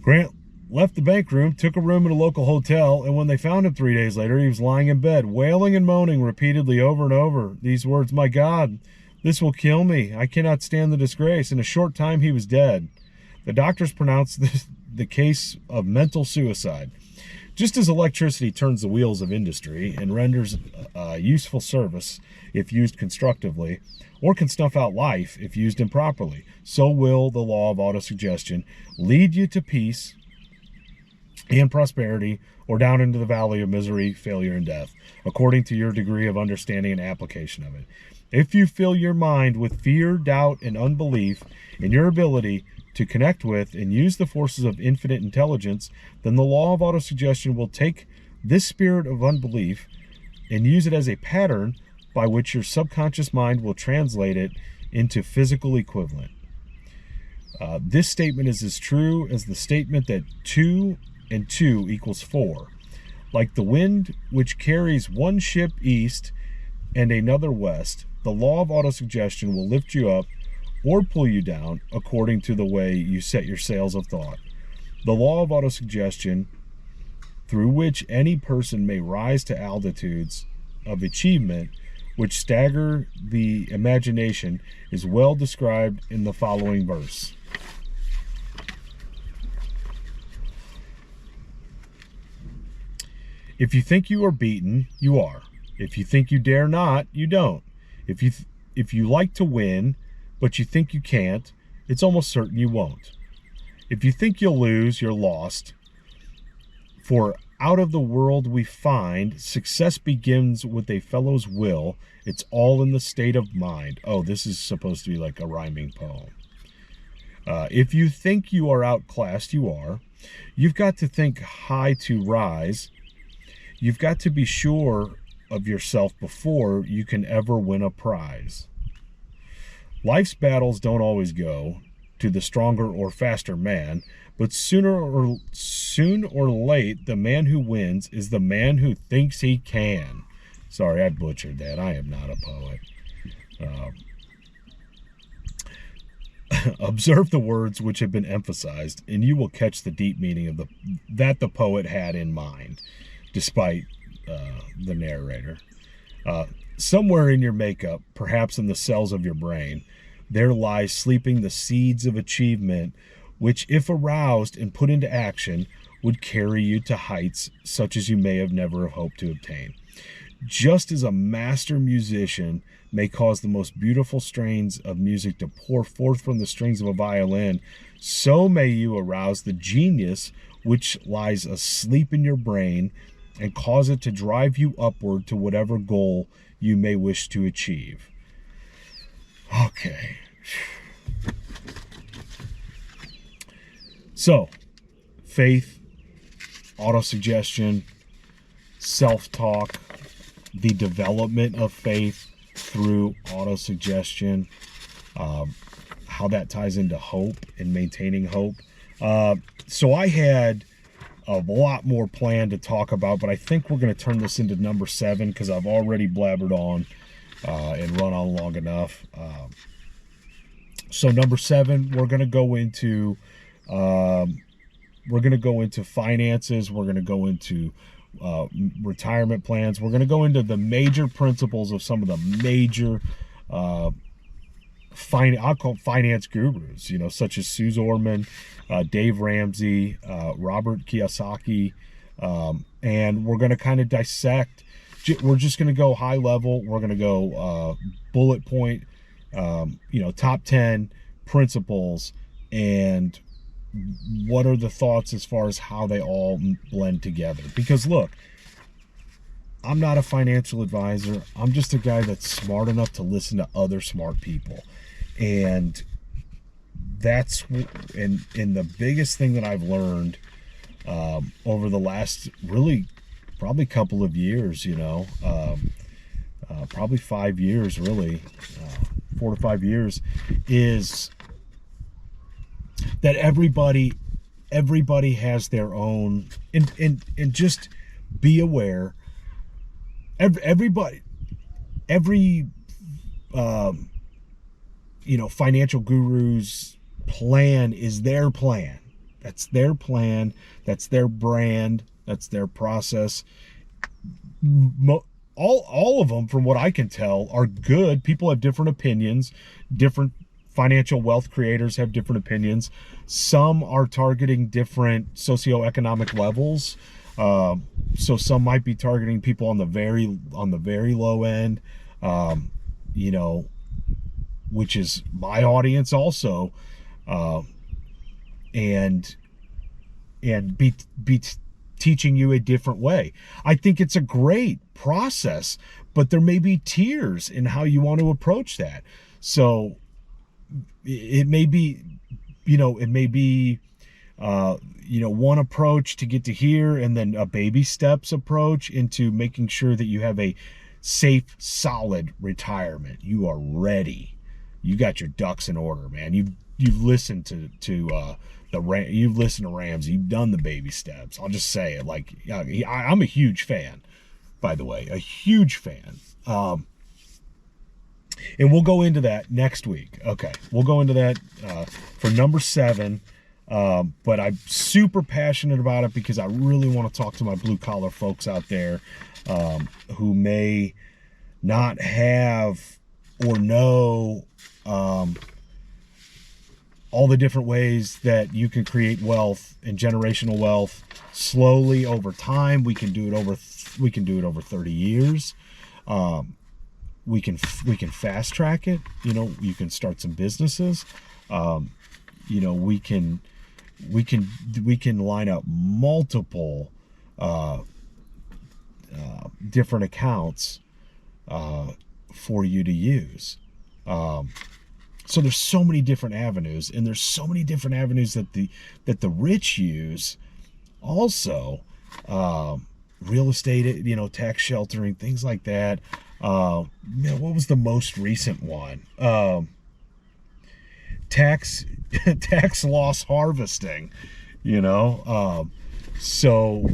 Grant left the bank room, took a room at a local hotel, and when they found him 3 days later, he was lying in bed, wailing and moaning repeatedly over and over these words, "My God, this will kill me. I cannot stand the disgrace." In a short time, he was dead. The doctors pronounced the case of mental suicide. Just as electricity turns the wheels of industry and renders useful service if used constructively, or can snuff out life if used improperly, so will the law of autosuggestion lead you to peace and prosperity, or down into the valley of misery, failure, and death, according to your degree of understanding and application of it. If you fill your mind with fear, doubt, and unbelief in your ability to connect with and use the forces of infinite intelligence, then the law of autosuggestion will take this spirit of unbelief and use it as a pattern by which your subconscious mind will translate it into physical equivalent. This statement is as true as the statement that 2 and 2 equals 4. Like the wind which carries one ship east and another west, the law of autosuggestion will lift you up or pull you down according to the way you set your sails of thought. The law of autosuggestion, through which any person may rise to altitudes of achievement which stagger the imagination, is well described in the following verse. If you think you are beaten, you are. If you think you dare not, you don't. If you like to win, but you think you can't, it's almost certain you won't. If you think you'll lose, you're lost. For out of the world we find, success begins with a fellow's will. It's all in the state of mind. Oh, this is supposed to be like a rhyming poem. If you think you are outclassed, you are. You've got to think high to rise. You've got to be sure of yourself before you can ever win a prize. Life's battles don't always go to the stronger or faster man, but soon or late, the man who wins is the man who thinks he can. Sorry, I butchered that. I am not a poet. Observe the words which have been emphasized, and you will catch the deep meaning that the poet had in mind, despite the narrator. Somewhere in your makeup, perhaps in the cells of your brain, there lies sleeping the seeds of achievement, which, if aroused and put into action, would carry you to heights such as you may have never hoped to obtain. Just as a master musician may cause the most beautiful strains of music to pour forth from the strings of a violin, so may you arouse the genius which lies asleep in your brain and cause it to drive you upward to whatever goal you may wish to achieve. Okay. So, faith, autosuggestion, self-talk, the development of faith through autosuggestion, how that ties into hope and maintaining hope. So I had a lot more planned to talk about, but I think we're going to turn this into number 7 because I've already blabbered on and run on long enough. So number 7, we're going to go into finances. We're going to go into retirement plans. We're going to go into the major principles of some of the major I'll call finance gurus, such as Suze Orman, Dave Ramsey, Robert Kiyosaki, and we're going to kind of dissect. We're just going to go high level. We're going to go bullet point, top 10 principles, and what are the thoughts as far as how they all blend together. Because look, I'm not a financial advisor. I'm just a guy that's smart enough to listen to other smart people. And that's the biggest thing that I've learned over the last really probably couple of years, probably 5 years, really, 4 to 5 years, is that everybody has their own, and just be aware. Every financial guru's plan is their plan. That's their plan. That's their brand. That's their process. All of them, from what I can tell, are good. People have different opinions. Different financial wealth creators have different opinions. Some are targeting different socioeconomic levels. So some might be targeting people on the very low end, you know, which is my audience also, uh, and be teaching you a different way. I think it's a great process, but there may be tiers in how you want to approach that. So it may be, it may be, one approach to get to here, and then a baby steps approach into making sure that you have a safe, solid retirement. You are ready. You got your ducks in order, man. You've listened to you've listened to Ramsey. You've done the baby steps. I'll just say it. Like, I'm a huge fan, by the way, a huge fan. And we'll go into that next week. Okay, we'll go into that for number 7. But I'm super passionate about it because I really want to talk to my blue collar folks out there who may not have or know all the different ways that you can create wealth and generational wealth slowly over time. We can do it over 30 years. We can fast track it. You can start some businesses. We can line up multiple different accounts for you to use. So there's so many different avenues, and there's so many different avenues that the rich use. Also, real estate, tax sheltering, things like that. What was the most recent one? Tax loss harvesting. So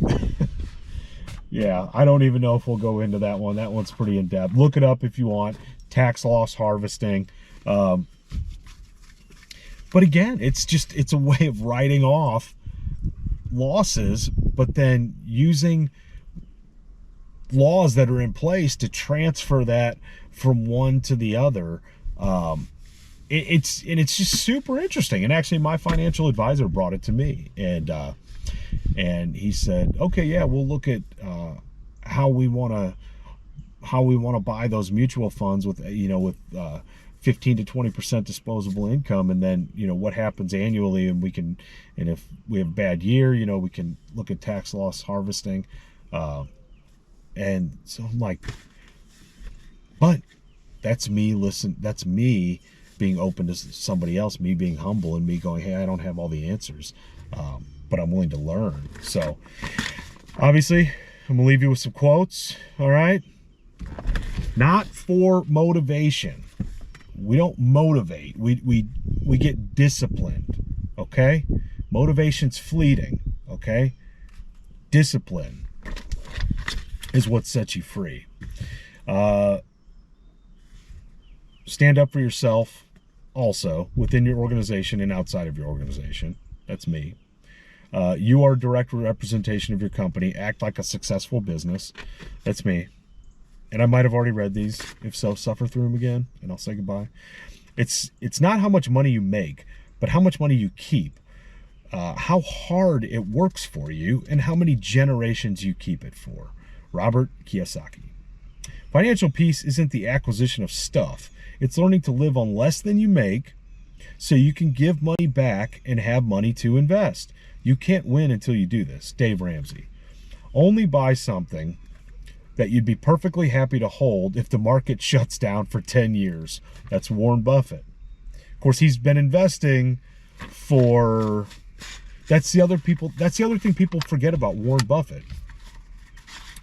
yeah, I don't even know if we'll go into that one. That one's pretty in depth. Look it up if you want. Tax loss harvesting. But again, it's a way of writing off losses, but then using laws that are in place to transfer that from one to the other. It's just super interesting. And actually, my financial advisor brought it to me, and he said, "Okay, yeah, we'll look at how we want to buy those mutual funds with 15 to 20% disposable income, and then what happens annually, and if we have a bad year, we can look at tax loss harvesting." And so I'm like, but that's me. That's me being open to somebody else, me being humble, and me going, hey, I don't have all the answers, but I'm willing to learn. So obviously, I'm gonna leave you with some quotes. All right, not for motivation. We don't motivate. We get disciplined. Okay, motivation's fleeting. Okay, discipline is what sets you free. Stand up for yourself also within your organization and outside of your organization. That's me. You are a direct representation of your company. Act like a successful business. That's me. And I might have already read these. If so, suffer through them again, and I'll say goodbye. It's not how much money you make, but how much money you keep. How hard it works for you, and how many generations you keep it for. Robert Kiyosaki. Financial peace isn't the acquisition of stuff. It's learning to live on less than you make so you can give money back and have money to invest. You can't win until you do this. Dave Ramsey. Only buy something that you'd be perfectly happy to hold if the market shuts down for 10 years. That's Warren Buffett. Of course, he's been investing for... That's the other thing people forget about Warren Buffett.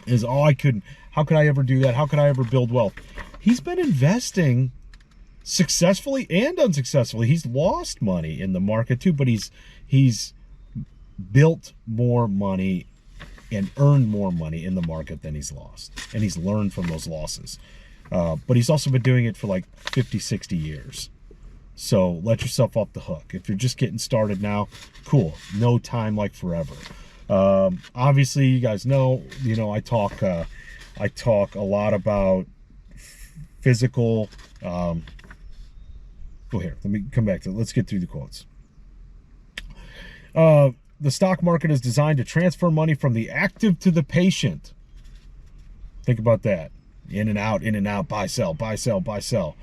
Is, how could I ever do that? How could I ever build wealth? He's been investing successfully and unsuccessfully. He's lost money in the market too, but he's built more money and earned more money in the market than he's lost. And he's learned from those losses. But he's also been doing it for like 50, 60 years. So let yourself off the hook. If you're just getting started now, cool. No time like forever. Obviously, you guys know, I talk a lot about physical. Go here. Let me come back to it. Let's get through the quotes. the stock market is designed to transfer money from the active to the patient. Think about that. In and out, buy, sell, buy, sell, buy, sell.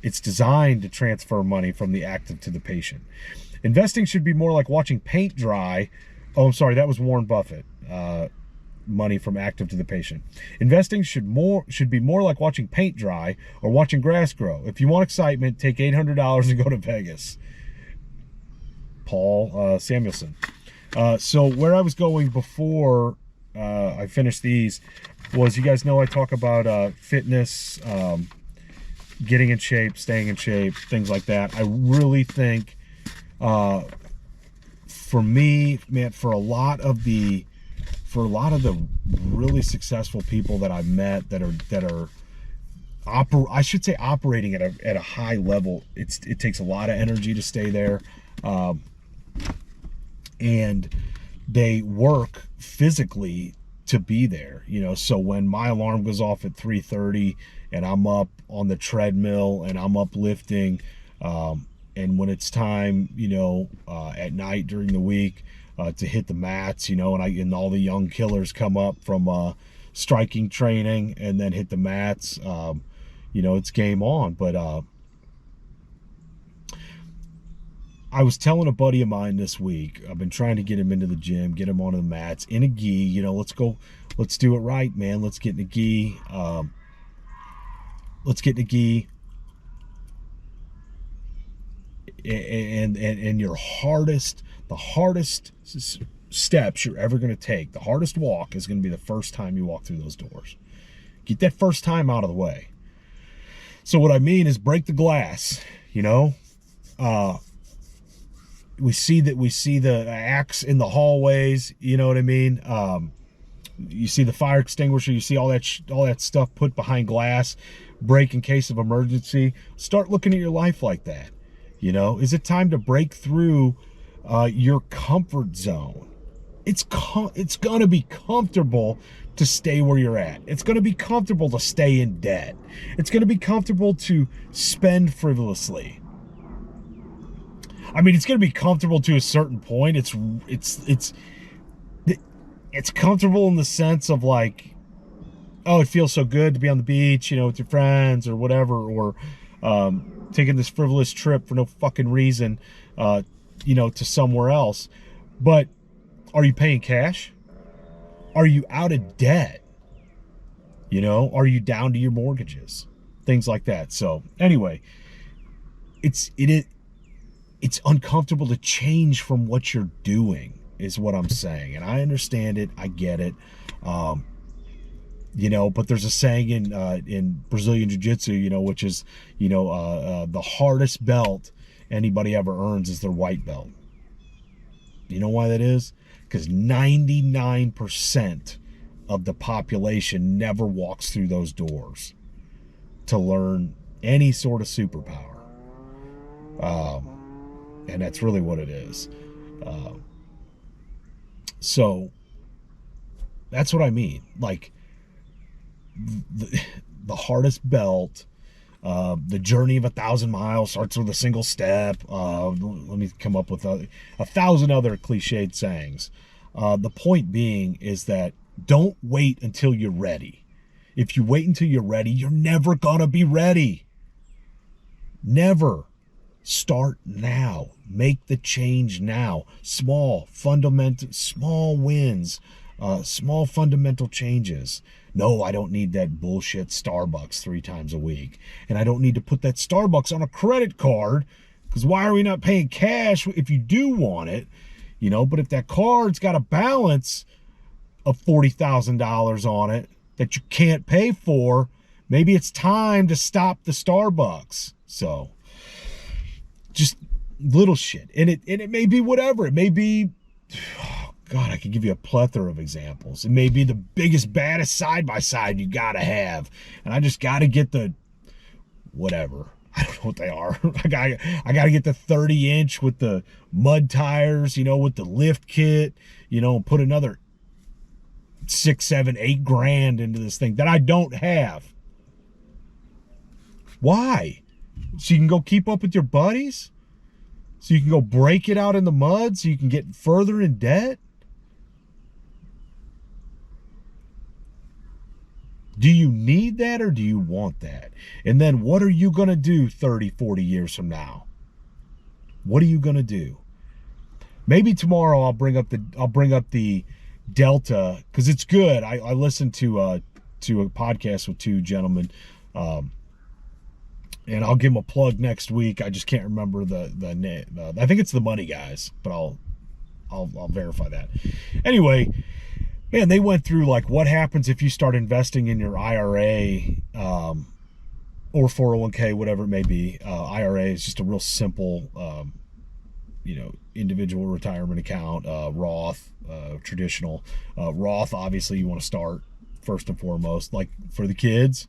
It's designed to transfer money from the active to the patient. Investing should be more like watching paint dry. Oh, I'm sorry, that was Warren Buffett. Money from active to the patient. Investing should be more like watching paint dry or watching grass grow. If you want excitement, take $800 and go to Vegas. Paul Samuelson. So where I was going before I finished these was, you guys know I talk about fitness, getting in shape, staying in shape, things like that. I really think for me, man, for a lot of the really successful people that I've met that are operating at a high level, it takes a lot of energy to stay there, and they work physically to be there, you know. So when my alarm goes off at 3:30 and I'm up on the treadmill and I'm uplifting, and when it's time, you know, at night during the week, to hit the mats, you know, and all the young killers come up from striking training and then hit the mats, you know, it's game on. But I was telling a buddy of mine this week, I've been trying to get him into the gym, get him onto the mats in a gi, you know, let's do it right, man. Let's get in a gi. Let's get in a gi. And the hardest steps you're ever going to take, the hardest walk is going to be the first time you walk through those doors. Get that first time out of the way. So what I mean is break the glass, you know. We see the axe in the hallways, you know what I mean. You see the fire extinguisher, you see all that stuff put behind glass, break in case of emergency. Start looking at your life like that. You know, is it time to break through your comfort zone? It's gonna be comfortable to stay where you're at. It's gonna be comfortable to stay in debt. It's gonna be comfortable to spend frivolously. I mean, it's gonna be comfortable to a certain point. It's comfortable in the sense of like, oh, it feels so good to be on the beach, you know, with your friends or whatever, or taking this frivolous trip for no fucking reason, you know, to somewhere else. But are you paying cash? Are you out of debt? You know, are you down to your mortgages? Things like that. So anyway, it's uncomfortable to change from what you're doing, is what I'm saying. And I understand it. I get it. You know, but there's a saying in Brazilian Jiu-Jitsu, you know, which is, you know, the hardest belt anybody ever earns is their white belt. You know why that is? Because 99% of the population never walks through those doors to learn any sort of superpower. And that's really what it is. So that's what I mean. Like, the hardest belt, the journey of 1,000 miles starts with a single step. Let me come up with a 1,000 other cliched sayings. The point being is that don't wait until you're ready. If you wait until you're ready, you're never gonna be ready. Never. Start now. Make the change now. Small wins, small fundamental changes. No, I don't need that bullshit Starbucks 3 times a week. And I don't need to put that Starbucks on a credit card, because why are we not paying cash if you do want it? You know, but if that card's got a balance of $40,000 on it that you can't pay for, maybe it's time to stop the Starbucks. So just little shit. And it may be whatever. It may be, oh God, I could give you a plethora of examples. It may be the biggest, baddest side-by-side you gotta have. And I just gotta get the whatever. I don't know what they are. I gotta get the 30-inch with the mud tires, you know, with the lift kit, you know, put another 6, 7, 8 grand into this thing that I don't have. Why? So you can go keep up with your buddies? So you can go break it out in the mud so you can get further in debt? Do you need that or do you want that? And then what are you going to do 30, 40 years from now? What are you going to do? Maybe tomorrow I'll bring up the Delta, because it's good. I listened to a podcast with two gentlemen, and I'll give them a plug next week. I just can't remember the name. I think it's the Money Guys, but I'll verify that. Anyway, man, they went through like what happens if you start investing in your IRA or 401k, whatever it may be. IRA is just a real simple, individual retirement account. Roth, traditional. Roth, obviously, you want to start first and foremost, like for the kids.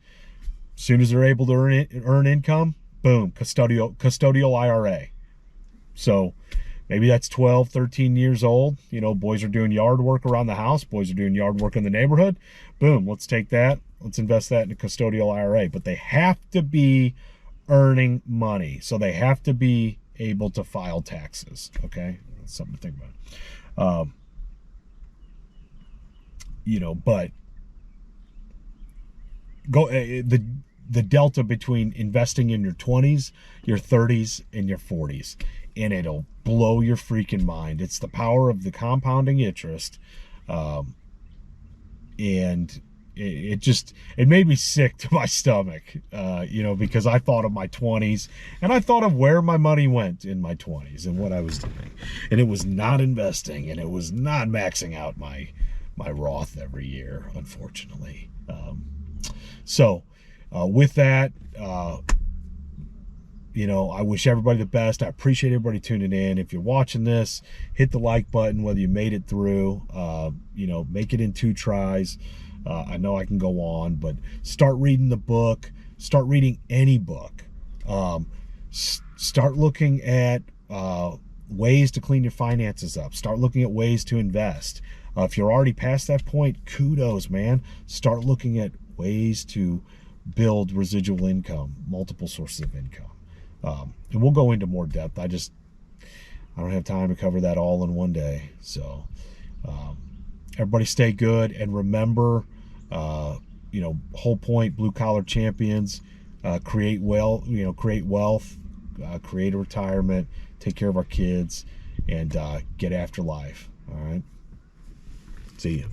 As soon as they're able to earn income, boom, custodial IRA. So maybe that's 12, 13 years old. Boys are doing yard work around the house. Boys are doing yard work in the neighborhood. Boom, let's take that. Let's invest that in a custodial IRA. But they have to be earning money. So they have to be able to file taxes. Okay? That's something to think about. But the delta between investing in your 20s, your 30s, and your 40s, and it'll blow your freaking mind. It's the power of the compounding interest, and it made me sick to my stomach, because I thought of my 20s, and I thought of where my money went in my 20s and what I was doing, and it was not investing, and it was not maxing out my Roth every year, unfortunately. So with that, I wish everybody the best. I appreciate everybody tuning in. If you're watching this, hit the like button, whether you made it through, make it in 2 tries. I know I can go on, but start reading the book, start reading any book. Start looking at ways to clean your finances up. Start looking at ways to invest. If you're already past that point, kudos, man. Start looking at ways to build residual income, multiple sources of income. And we'll go into more depth. I don't have time to cover that all in one day. So everybody stay good, and remember, whole point, blue collar champions, create wealth, create a retirement, take care of our kids, and get after life. All right. See you.